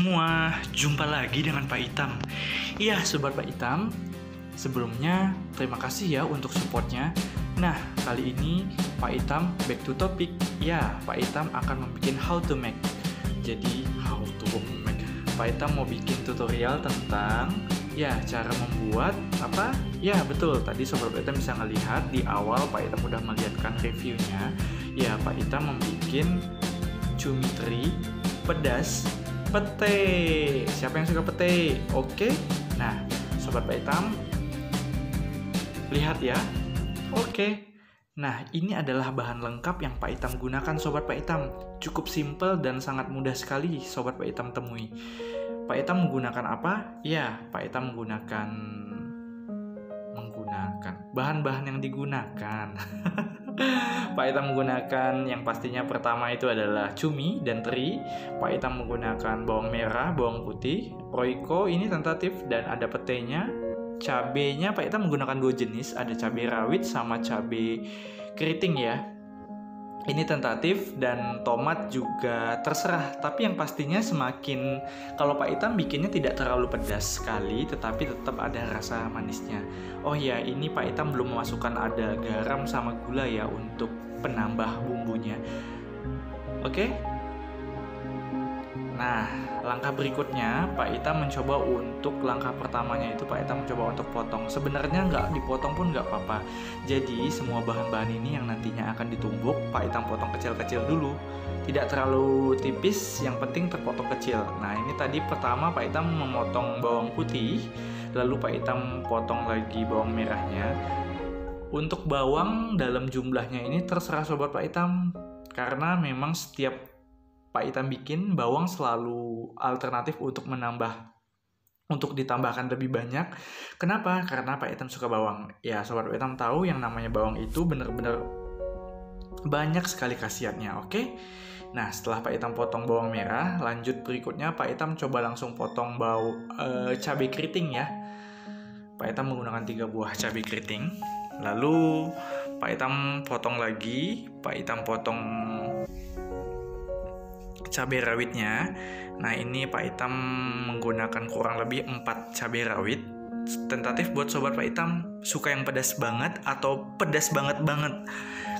Semua, jumpa lagi dengan Pak Itam. Iya, Sobat Pak Itam, sebelumnya terima kasih ya untuk supportnya. Nah, kali ini Pak Itam back to topic. Ya, Pak Itam akan membuat how to make. Jadi, how to make. Pak Itam mau bikin tutorial tentang cara membuat apa? Ya, betul. Tadi Sobat Pak Itam bisa ngelihat di awal Pak Itam udah melihatkan reviewnya. Ya, Pak Itam membuat cumi teri pedas pete. Siapa yang suka pete? Oke. Nah, Sobat Pak Itam, lihat ya. Oke. Nah, ini adalah bahan lengkap yang Pak Itam gunakan, Sobat Pak Itam. Cukup simple dan sangat mudah sekali Sobat Pak Itam temui. Pak Itam menggunakan apa? Ya, Pak Itam menggunakan bahan-bahan yang digunakan. Pak Itam menggunakan yang pastinya pertama itu adalah cumi dan teri. Pak Itam menggunakan bawang merah, bawang putih, roiko ini tentatif, dan ada petenya. Cabenya Pak Itam menggunakan 2 jenis, ada cabai rawit sama cabai keriting ya. Ini tentatif, dan tomat juga terserah. Tapi yang pastinya semakin, kalau Pak Itam bikinnya tidak terlalu pedas sekali, tetapi tetap ada rasa manisnya. Oh ya, ini Pak Itam belum memasukkan ada garam sama gula ya untuk penambah bumbunya. Oke. Nah, langkah berikutnya Pak Itam mencoba untuk langkah pertamanya itu Pak Itam mencoba untuk potong. Sebenarnya nggak dipotong pun nggak apa-apa. Jadi semua bahan-bahan ini yang nantinya akan ditumbuk Pak Itam potong kecil-kecil dulu. Tidak terlalu tipis, yang penting terpotong kecil. Nah, ini tadi pertama Pak Itam memotong bawang putih, lalu Pak Itam potong lagi bawang merahnya. Untuk bawang dalam jumlahnya ini terserah Sobat Pak Itam, karena memang setiap Pak Itam bikin bawang selalu alternatif untuk ditambahkan lebih banyak. Kenapa? Karena Pak Itam suka bawang. Ya, Sobat Pak Itam tahu yang namanya bawang itu benar-benar banyak sekali khasiatnya, oke? Nah, setelah Pak Itam potong bawang merah, lanjut berikutnya Pak Itam coba langsung potong cabai keriting ya. Pak Itam menggunakan 3 buah cabai keriting. Lalu Pak Itam potong lagi, Pak Itam potong cabai rawitnya. Nah, ini Pak Itam menggunakan kurang lebih 4 cabai rawit. Tentatif buat Sobat Pak Itam suka yang pedas banget atau pedas banget.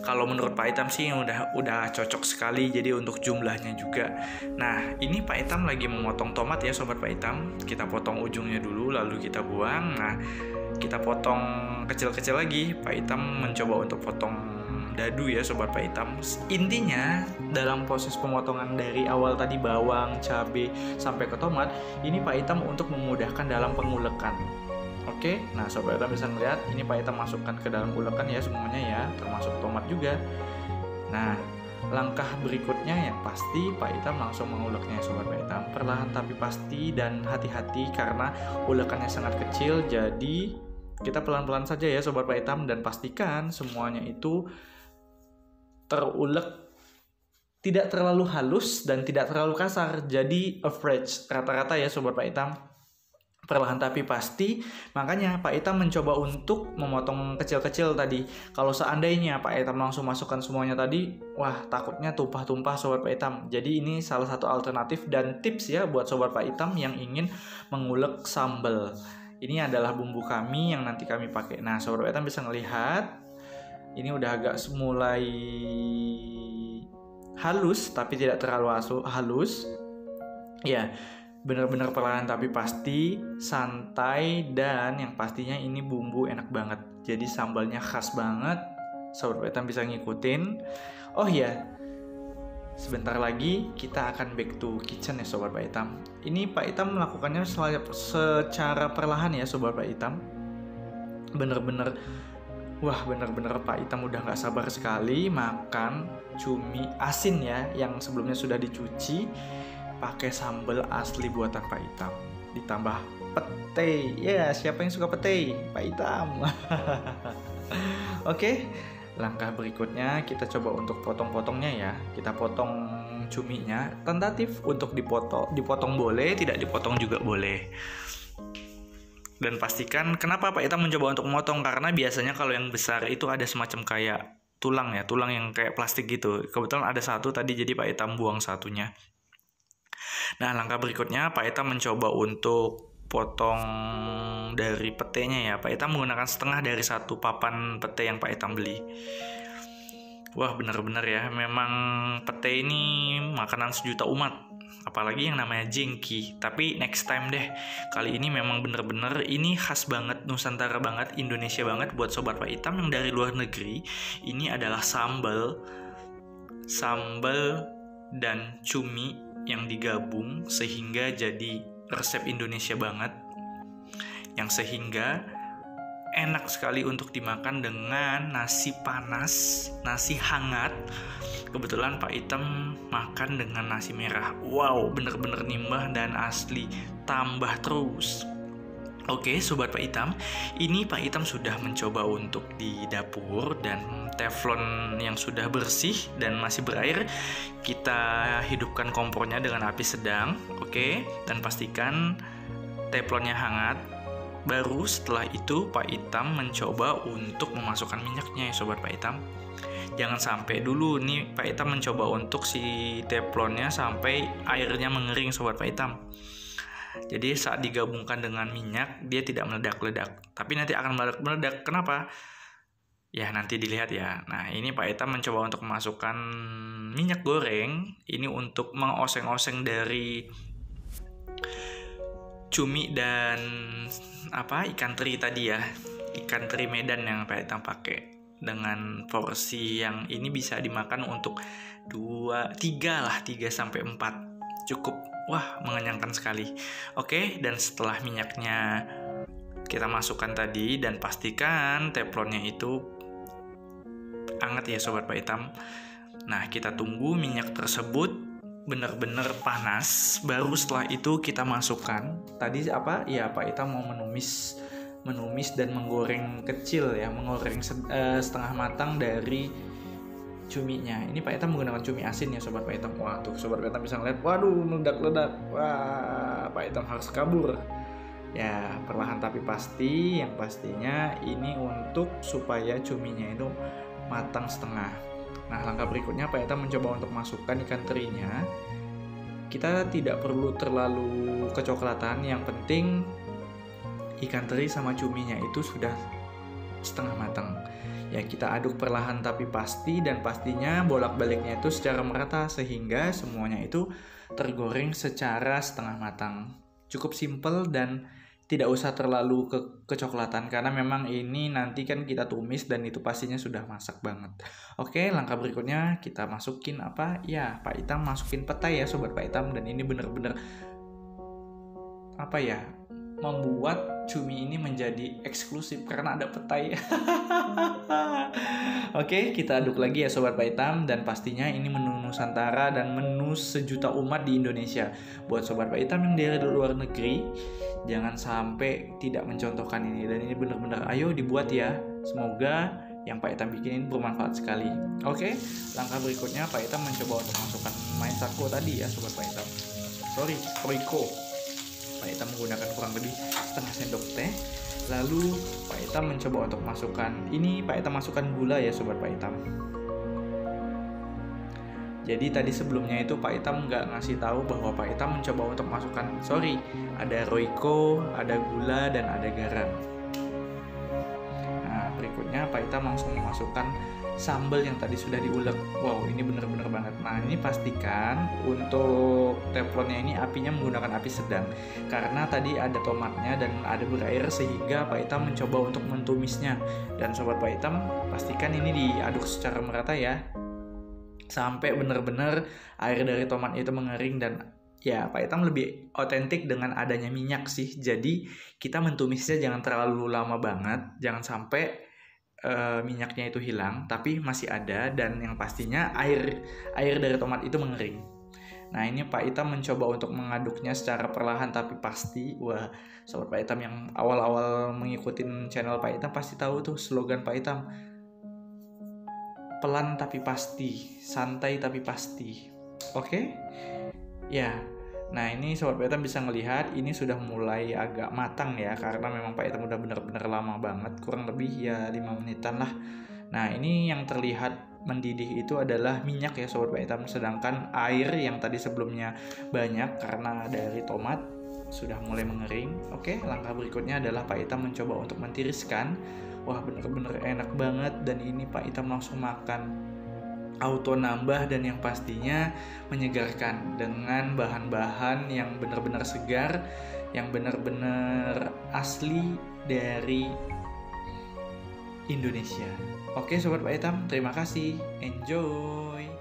Kalau menurut Pak Itam sih udah cocok sekali, jadi untuk jumlahnya juga. Nah, ini Pak Itam lagi memotong tomat ya Sobat Pak Itam. Kita potong ujungnya dulu lalu kita buang. Nah, kita potong kecil-kecil lagi. Pak Itam mencoba untuk potong dadu ya Sobat Pak Itam. Intinya dalam proses pemotongan dari awal tadi bawang, cabai sampai ke tomat, ini Pak Itam untuk memudahkan dalam pengulekan. Oke, nah Sobat Itam bisa melihat ini Pak Itam masukkan ke dalam ulekan ya semuanya ya, termasuk tomat juga. Nah, langkah berikutnya yang pasti Pak Itam langsung menguleknya Sobat Pak Itam, perlahan tapi pasti dan hati-hati karena ulekannya sangat kecil. Jadi kita pelan-pelan saja ya Sobat Pak Itam, dan pastikan semuanya itu terulek tidak terlalu halus dan tidak terlalu kasar, jadi average, rata-rata ya Sobat Pak Itam, perlahan tapi pasti. Makanya Pak Itam mencoba untuk memotong kecil-kecil tadi. Kalau seandainya Pak Itam langsung masukkan semuanya tadi, wah takutnya tumpah-tumpah Sobat Pak Itam. Jadi ini salah satu alternatif dan tips ya buat Sobat Pak Itam yang ingin mengulek sambal. Ini adalah bumbu kami yang nanti kami pakai. Nah, Sobat Pak Itam bisa ngelihat ini udah agak mulai halus tapi tidak terlalu halus. Ya, benar-benar perlahan tapi pasti, santai, dan yang pastinya ini bumbu enak banget. Jadi sambalnya khas banget. Sobat Pak Itam bisa ngikutin. Oh ya, sebentar lagi kita akan back to kitchen ya Sobat Pak Itam. Ini Pak Itam melakukannya secara perlahan ya Sobat Pak Itam. Bener-bener Pak Itam udah gak sabar sekali makan cumi asin ya, yang sebelumnya sudah dicuci pakai sambal asli buatan Pak Itam, ditambah pete. Ya, siapa yang suka pete? Pak Itam. Oke, langkah berikutnya kita coba untuk potong-potongnya ya. Kita potong cuminya, tentatif untuk dipotong boleh, tidak dipotong juga boleh. Dan pastikan kenapa Pak Itam mencoba untuk memotong, karena biasanya kalau yang besar itu ada semacam kayak tulang yang kayak plastik gitu. Kebetulan ada satu tadi, jadi Pak Itam buang satunya. Nah, langkah berikutnya Pak Itam mencoba untuk potong dari petenya ya. Pak Itam menggunakan setengah dari satu papan pete yang Pak Itam beli. Wah, bener-bener ya, memang pete ini makanan sejuta umat, apalagi yang namanya jengki. Tapi next time deh, kali ini memang bener-bener ini khas banget, Nusantara banget, Indonesia banget buat Sobat Pak Itam yang dari luar negeri. Ini adalah sambal dan cumi yang digabung sehingga jadi resep Indonesia banget, yang sehingga enak sekali untuk dimakan dengan nasi panas, nasi hangat. Kebetulan Pak Itam makan dengan nasi merah. Wow, bener-bener nimbah dan asli, tambah terus. Oke, Sobat Pak Itam, ini Pak Itam sudah mencoba untuk di dapur dan teflon yang sudah bersih dan masih berair, kita hidupkan kompornya dengan api sedang. Oke, dan pastikan teflonnya hangat. Baru setelah itu Pak Itam mencoba untuk memasukkan minyaknya ya Sobat Pak Itam. Jangan sampai dulu nih Pak Itam mencoba untuk si teflonnya sampai airnya mengering Sobat Pak Itam. Jadi saat digabungkan dengan minyak dia tidak meledak-ledak, tapi nanti akan meledak. Kenapa? Ya nanti dilihat ya. Nah ini Pak Itam mencoba untuk memasukkan minyak goreng ini untuk mengoseng-oseng dari cumi dan ikan teri tadi ya, ikan teri Medan yang Pak Itam pakai. Dengan porsi yang ini bisa dimakan untuk 3 sampai 4 cukup. Wah, mengenyangkan sekali. Oke, dan setelah minyaknya kita masukkan tadi dan pastikan teflonnya itu hangat ya Sobat Pak Itam. Nah, kita tunggu minyak tersebut benar-benar panas. Baru setelah itu kita masukkan tadi Pak Itam mau menumis dan menggoreng kecil ya, menggoreng setengah matang dari cuminya. Ini Pak Itam menggunakan cumi asin ya Sobat Pak Itam. Wah tuh Sobat Pak Itam bisa ngeliat, waduh meledak-ledak. Wah, Pak Itam harus kabur. Ya, perlahan tapi pasti, yang pastinya ini untuk supaya cuminya itu matang setengah. Nah, langkah berikutnya Pak Itam mencoba untuk masukkan ikan terinya. Kita tidak perlu terlalu kecoklatan, yang penting ikan teri sama cuminya itu sudah setengah matang. Ya, kita aduk perlahan tapi pasti, dan pastinya bolak-baliknya itu secara merata sehingga semuanya itu tergoreng secara setengah matang. Cukup simple dan tidak usah terlalu kecoklatan karena memang ini nanti kan kita tumis dan itu pastinya sudah masak banget. Oke, langkah berikutnya kita masukin Pak Itam masukin petai ya Sobat Pak Itam, dan ini bener-bener membuat cumi ini menjadi eksklusif karena ada petai. Oke, kita aduk lagi ya Sobat Pak Itam, dan pastinya ini menu Nusantara dan menu sejuta umat di Indonesia. Buat Sobat Pak Itam yang dari luar negeri, jangan sampai tidak mencontohkan ini, dan ini benar-benar ayo dibuat ya. Semoga yang Pak Itam bikin ini bermanfaat sekali. Oke, langkah berikutnya Pak Itam mencoba untuk masukkan maizako tadi ya Sobat Pak Itam. Royco. Pak Itam menggunakan kurang lebih setengah sendok teh. Lalu Pak Itam mencoba untuk masukkan, ini Pak Itam masukkan gula ya Sobat Pak Itam. Jadi tadi sebelumnya itu Pak Itam nggak ngasih tahu bahwa Pak Itam mencoba untuk masukkan, ada Royco, ada gula, dan ada garam. Nah, berikutnya Pak Itam langsung memasukkan sambal yang tadi sudah diulek. Wow, ini bener-bener banget. Nah, ini pastikan untuk teflonnya ini apinya menggunakan api sedang karena tadi ada tomatnya dan ada berair sehingga Pak Itam mencoba untuk mentumisnya. Dan Sobat Pak Itam, pastikan ini diaduk secara merata ya, sampai bener-bener air dari tomat itu mengering. Dan ya, Pak Itam lebih otentik dengan adanya minyak sih. Jadi kita mentumisnya jangan terlalu lama banget, jangan sampai minyaknya itu hilang tapi masih ada, dan yang pastinya air dari tomat itu mengering. Nah, ini Pak Itam mencoba untuk mengaduknya secara perlahan tapi pasti. Wah, Sobat Pak Itam yang awal-awal mengikuti channel Pak Itam pasti tahu tuh slogan Pak Itam, pelan tapi pasti, santai tapi pasti. Oke? Ya. Nah, ini Sobat Pak Itam bisa ngelihat ini sudah mulai agak matang ya, karena memang Pak Itam udah bener-bener lama banget, kurang lebih ya 5 menitan lah. Nah, ini yang terlihat mendidih itu adalah minyak ya Sobat Pak Itam, sedangkan air yang tadi sebelumnya banyak karena dari tomat sudah mulai mengering. Oke, langkah berikutnya adalah Pak Itam mencoba untuk mentiriskan. Wah, bener-bener enak banget, dan ini Pak Itam langsung makan auto nambah dan yang pastinya menyegarkan dengan bahan-bahan yang benar-benar segar, yang benar-benar asli dari Indonesia. Oke Sobat Pak Itam, terima kasih. Enjoy.